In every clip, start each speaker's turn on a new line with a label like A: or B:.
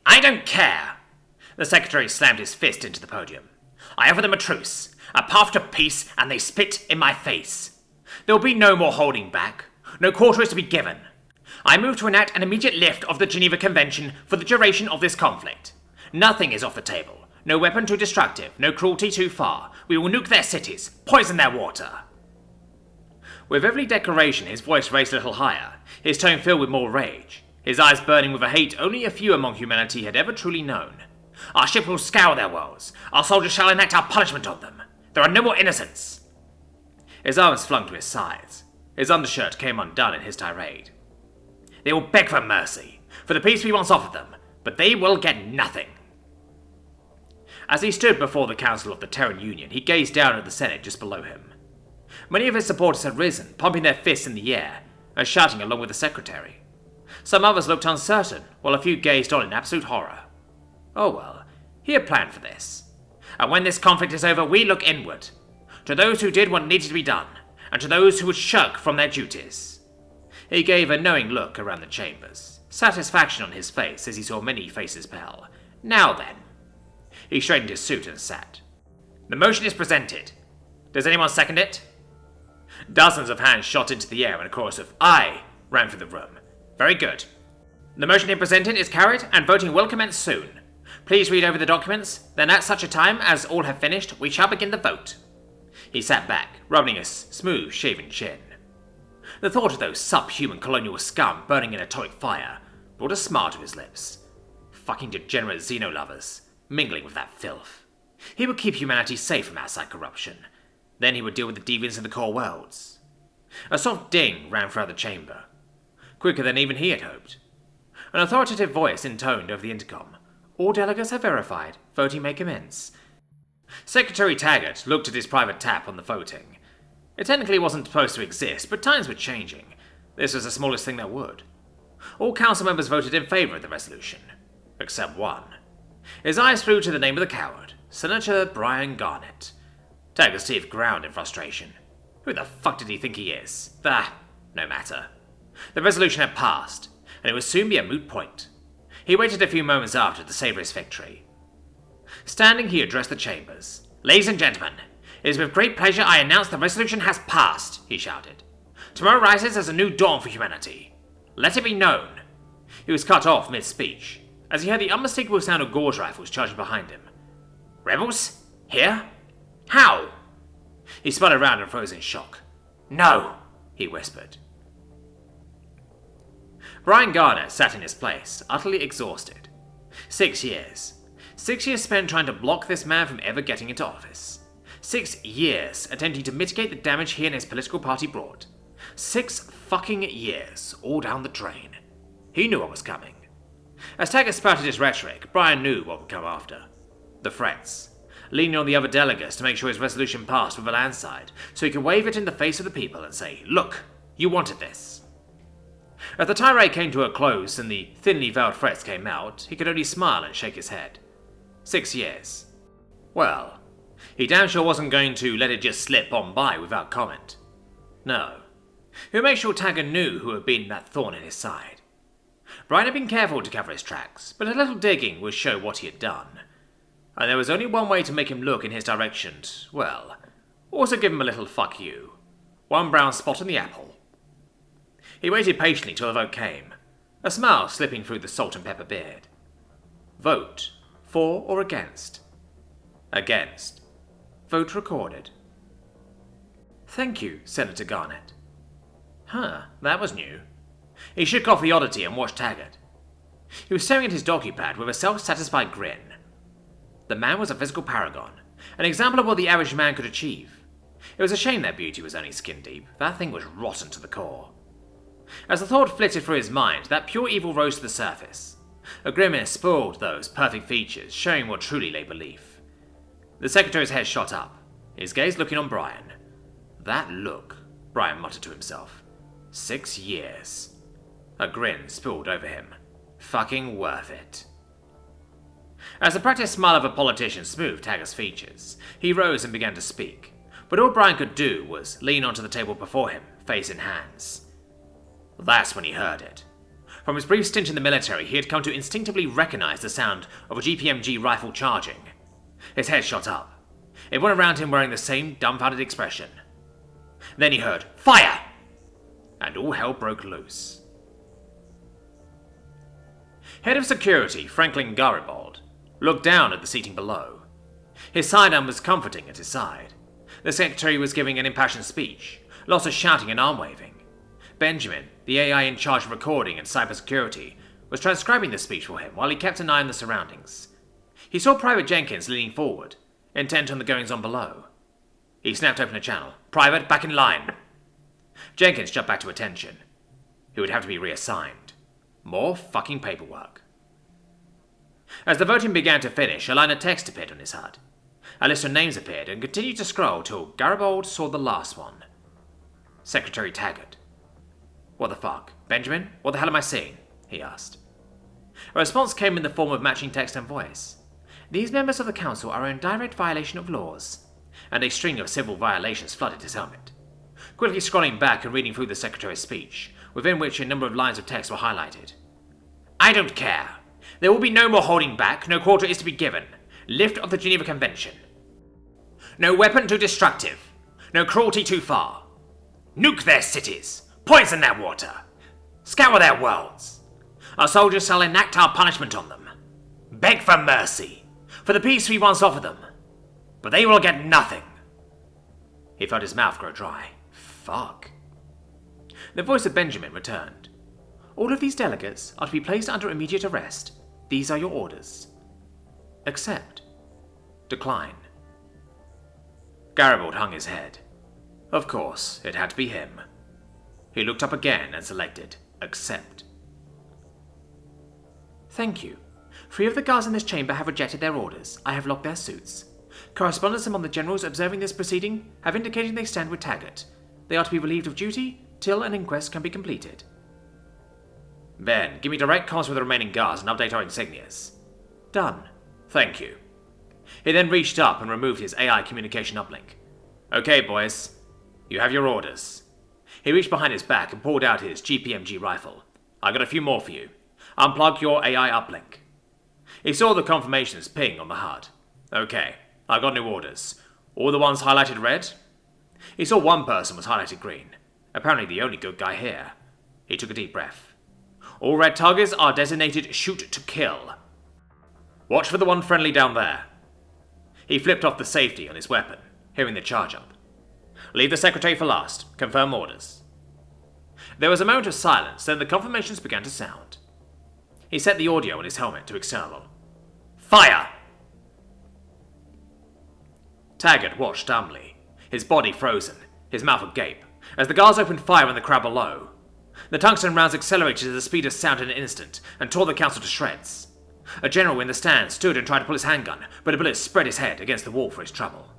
A: I don't care! The secretary slammed his fist into the podium. I offer them a truce, a path to peace, and they spit in my face. There will be no more holding back. No quarter is to be given. I move to enact an immediate lift of the Geneva Convention for the duration of this conflict. Nothing is off the table. No weapon too destructive, no cruelty too far. We will nuke their cities, poison their water. With every declaration, his voice raised a little higher, his tone filled with more rage, his eyes burning with a hate only a few among humanity had ever truly known. Our ship will scour their worlds. Our soldiers shall enact our punishment on them. There are no more innocents. His arms flung to his sides. His undershirt came undone in his tirade. They will beg for mercy, for the peace we once offered them, but they will get nothing. As he stood before the Council of the Terran Union, he gazed down at the Senate just below him. Many of his supporters had risen, pumping their fists in the air, and shouting along with the Secretary. Some others looked uncertain, while a few gazed on in absolute horror. Oh well, he had planned for this. And when this conflict is over, we look inward, to those who did what needed to be done, and to those who would shirk from their duties. He gave a knowing look around the chambers, satisfaction on his face as he saw many faces pale. Now then. He straightened his suit and sat. The motion is presented. Does anyone second it? Dozens of hands shot into the air and a chorus of "Aye" ran through the room. Very good. The motion here presented is carried and voting will commence soon. Please read over the documents, then at such a time as all have finished, we shall begin the vote. He sat back, rubbing his smooth, shaven chin. The thought of those subhuman colonial scum burning in atomic fire brought a smile to his lips. Fucking degenerate xeno-lovers, mingling with that filth. He would keep humanity safe from outside corruption. Then he would deal with the deviants in the core worlds. A soft ding ran throughout the chamber, quicker than even he had hoped. An authoritative voice intoned over the intercom. All delegates have verified. Voting may commence. Secretary Taggart looked at his private tap on the voting. It technically wasn't supposed to exist, but times were changing. This was the smallest thing that would. All council members voted in favour of the resolution. Except one. His eyes flew to the name of the coward, Senator Brian Garnet. Taggart's teeth ground in frustration. Who the fuck did he think he is? No matter. The resolution had passed, and it would soon be a moot point. He waited a few moments after to savour his victory. Standing, he addressed the chambers. Ladies and gentlemen, it is with great pleasure I announce the resolution has passed, he shouted. Tomorrow rises as a new dawn for humanity. Let it be known. He was cut off mid-speech, as he heard the unmistakable sound of gorge rifles charging behind him. Rebels? Here? How? He spun around and froze in shock. No, he whispered. Brian Garner sat in his place, utterly exhausted. 6 years. 6 years spent trying to block this man from ever getting into office. 6 years attempting to mitigate the damage he and his political party brought. 6 fucking years, all down the drain. He knew what was coming. As Taggart spouted his rhetoric, Brian knew what would come after. The threats. Leaning on the other delegates to make sure his resolution passed with a landslide, so he could wave it in the face of the people and say, look, you wanted this. As the tirade came to a close and the thinly veiled threats came out, he could only smile and shake his head. 6 years. Well, he damn sure wasn't going to let it just slip on by without comment. No. He would make sure Taggart knew who had been that thorn in his side. Brian had been careful to cover his tracks, but a little digging would show what he had done. And there was only one way to make him look in his direction. Well, also give him a little fuck you. One brown spot on the apple. He waited patiently till the vote came, a smile slipping through the salt and pepper beard. Vote. For or against? Against. Vote recorded. Thank you, Senator Garnet. That was new. He shook off the oddity and watched Taggart. He was staring at his docu-pad with a self-satisfied grin. The man was a physical paragon, an example of what the average man could achieve. It was a shame that beauty was only skin deep. That thing was rotten to the core. As the thought flitted through his mind, that pure evil rose to the surface. A grimace spoiled those perfect features, showing what truly lay beneath. The secretary's head shot up, his gaze looking on Brian. That look, Brian muttered to himself. 6 years. A grin spilled over him. Fucking worth it. As the practiced smile of a politician smoothed Taggart's features, he rose and began to speak, but all Brian could do was lean onto the table before him, face in hands. That's when he heard it. From his brief stint in the military, he had come to instinctively recognize the sound of a GPMG rifle charging. His head shot up. It went around him wearing the same dumbfounded expression. Then he heard, "Fire!" and all hell broke loose. Head of Security, Franklin Garibaldi, looked down at the seating below. His sidearm was comforting at his side. The secretary was giving an impassioned speech, lots of shouting and arm-waving. Benjamin, the AI in charge of recording and cybersecurity, was transcribing the speech for him while he kept an eye on the surroundings. He saw Private Jenkins leaning forward, intent on the goings-on below. He snapped open a channel. "Private, back in line." Jenkins jumped back to attention. He would have to be reassigned. More fucking paperwork. As the voting began to finish, a line of text appeared on his HUD. A list of names appeared and continued to scroll till Garibaldi saw the last one. Secretary Taggart. "What the fuck? Benjamin? What the hell am I seeing?" he asked. A response came in the form of matching text and voice. "These members of the council are in direct violation of laws." And a string of civil violations flooded his helmet. Quickly scrolling back and reading through the secretary's speech, within which a number of lines of text were highlighted. "I don't care. There will be no more holding back, no quarter is to be given. Lift of the Geneva Convention. No weapon too destructive. No cruelty too far. Nuke their cities. Poison their water. Scour their worlds. Our soldiers shall enact our punishment on them. Beg for mercy, for the peace we once offered them. But they will get nothing." He felt his mouth grow dry. Fuck. The voice of Benjamin returned. "All of these delegates are to be placed under immediate arrest. These are your orders. Accept. Decline." Garibaldi hung his head. Of course, it had to be him. He looked up again and selected Accept. "Thank you. 3 of the guards in this chamber have rejected their orders. I have locked their suits. Correspondents among the generals observing this proceeding have indicated they stand with Taggart. They are to be relieved of duty till an inquest can be completed." "Ben, give me direct comms with the remaining guards and update our insignias." "Done." "Thank you." He then reached up and removed his AI communication uplink. "Okay, boys. You have your orders." He reached behind his back and pulled out his GPMG rifle. "I got a few more for you. Unplug your AI uplink." He saw the confirmations ping on the HUD. "Okay, I got new orders. All the ones highlighted red?" He saw one person was highlighted green. Apparently the only good guy here. He took a deep breath. "All red targets are designated shoot to kill. Watch for the one friendly down there." He flipped off the safety on his weapon, hearing the charge up. "Leave the secretary for last. Confirm orders." There was a moment of silence, then the confirmations began to sound. He set the audio on his helmet to external. "Fire!" Taggart watched dumbly, his body frozen, his mouth agape, as the guards opened fire on the crowd below. The tungsten rounds accelerated at the speed of sound in an instant and tore the council to shreds. A general in the stand stood and tried to pull his handgun, but a bullet spread his head against the wall for his trouble.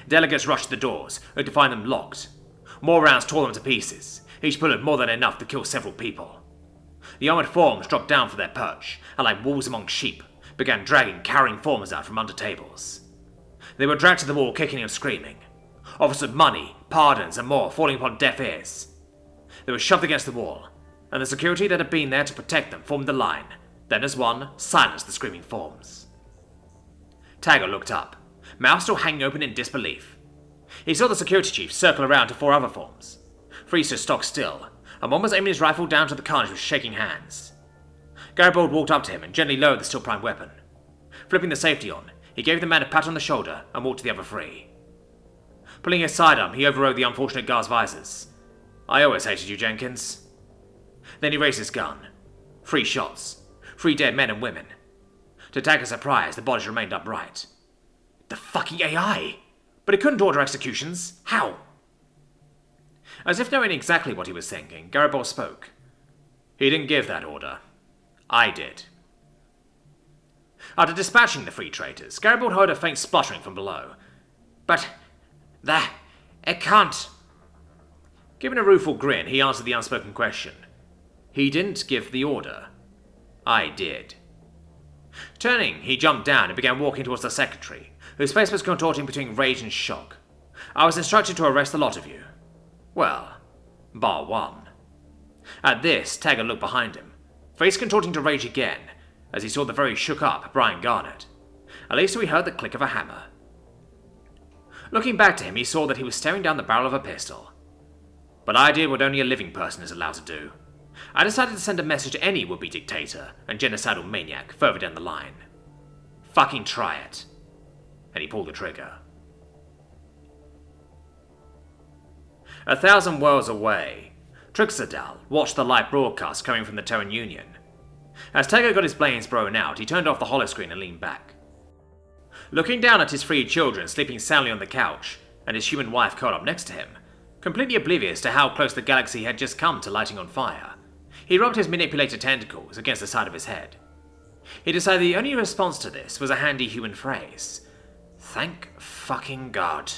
A: Delegates rushed to the doors, only to find them locked. More rounds tore them to pieces, each bullet more than enough to kill several people. The armored forms dropped down from their perch, and like wolves among sheep, began dragging cowering forms out from under tables. They were dragged to the wall, kicking and screaming. Offers of money, pardons, and more falling upon deaf ears. They were shoved against the wall, and the security that had been there to protect them formed the line, then as one, silenced the screaming forms. Taggart looked up, mouth still hanging open in disbelief. He saw the security chief circle around to 4 other forms. 3 stood stock still, and one was aiming his rifle down to the carnage with shaking hands. Garibaldi walked up to him and gently lowered the still-primed weapon. Flipping the safety on, he gave the man a pat on the shoulder and walked to the other 3. Pulling his sidearm, he overrode the unfortunate guard's visors. "I always hated you, Jenkins." Then he raised his gun. 3 shots. 3 dead men and women. To Taggart's surprise, the bodies remained upright. The fucking AI! But it couldn't order executions. How? As if knowing exactly what he was thinking, Garibaldi spoke. "He didn't give that order. I did." After dispatching the 3 traitors, Garibaldi heard a faint spluttering from below. "But... it can't..." Given a rueful grin, he answered the unspoken question. "He didn't give the order. I did." Turning, he jumped down and began walking towards the secretary, whose face was contorting between rage and shock. "I was instructed to arrest the lot of you. Well, bar one." At this, Taggart looked behind him, face contorting to rage again as he saw the very shook-up Brian Garnet. At least we heard the click of a hammer. Looking back to him, he saw that he was staring down the barrel of a pistol. But I did what only a living person is allowed to do. I decided to send a message to any would-be dictator and genocidal maniac further down the line. Fucking try it. And he pulled the trigger. 1,000 worlds away, Trixadal watched the live broadcast coming from the Terran Union. As Tegar got his brains blown out, he turned off the holoscreen and leaned back. Looking down at his 3 children sleeping soundly on the couch, and his human wife curled up next to him, completely oblivious to how close the galaxy had just come to lighting on fire, he rubbed his manipulated tentacles against the side of his head. He decided the only response to this was a handy human phrase. Thank fucking God.